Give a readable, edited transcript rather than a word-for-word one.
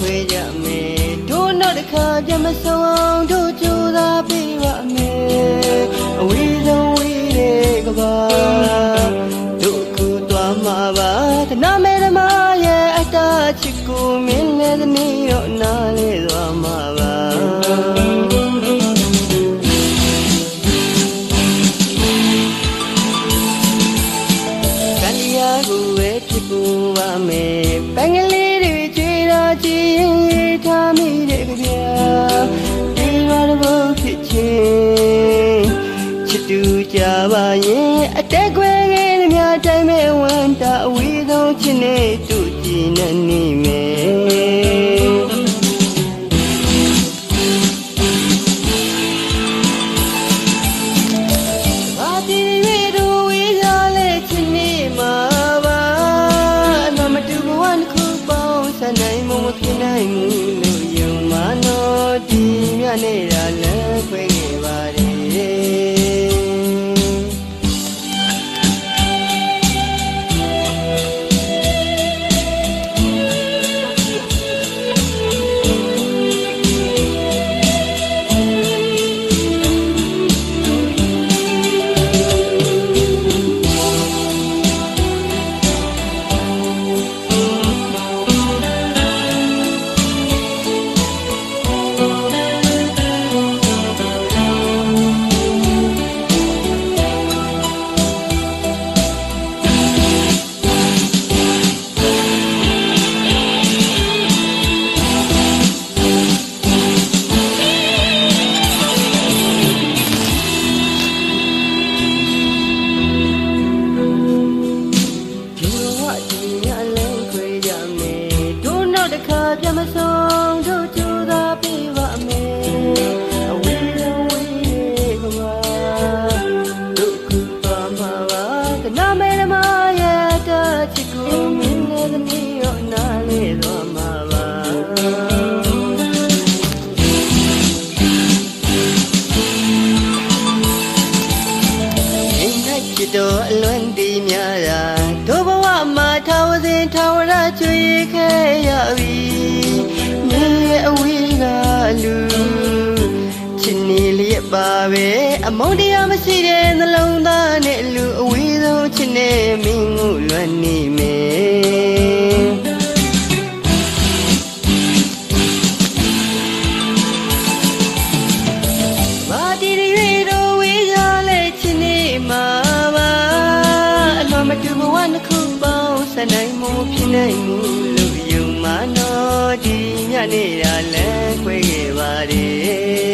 ခွေကြမယ်တို့နောက်တစ်ခါပြန်မဆုံးတို့ကြိုးစားပေးပါမယ်အဝေးဆုံးဝေးတဲ့ကဘာတို့ကူသွားမှာပါတနာမဲဓမ္မရဲ့အတ္တချစ်ကိုမင်းနဲ့သမီးတို့နားလေသွားမှာပါကိုပဲဖြစ်ပေါ်ပါမယ်ပန်းကလေးတွေကြွေတာကြည်ရင်ထားမိတဲ့ကြပြဒီလိုတော့ဖြစ်ချင်းချစ်တူကြပါရင်အတက်ခွဲကလေးများတိုင်းမဲ့ဝန်တာအဝေးဆုံးချစ်နေတူကြည်နေနေမယ်ဘာဒီရီတို့ဝေးရလဲချစ်နေမှာနိုင်မမဖြစ်နိုင်ဘူးလို့ယုံမနော်ဒီမြနေတာလည်းခွဲခဲ့ပါတယ်ပြန်မဆုံးတို့ကြိုးစားပေးပါမယ်အဝေးဆုံးဝေးရဲ့ကဘာတို့ကူပါမှာပါတနာမဲဓမ္မရဲ့တချစ်ကိုမင်းနဲ့သမီးတို့နားလေသွားမှာပါအိမ်၌ချစ်တော်အလွန်တည်များတာတို့ဘဝမှာထာဝစဉ်ထာဝရချွေခဲ့ရပြီအဝေးကလူချစ်နေလျက်ပါပဲအမုန်းတရားမရှိတဲ့နှလုံးသားနဲ့လူအဝေးဆုံးချစ်နေမင်းကိုလွတ်နေမယ်ဘာဒီရီတို့ဝေးရလဲချစ်နေမှာပါအလွန်မတူဘဝနှစ်ခုပေါင်းစနိုင်မဖြစ်နိုင်ဘူးလို့ယုံမနော်ဒီမြနေတာလည်းခွဲခဲ့ပါတယ်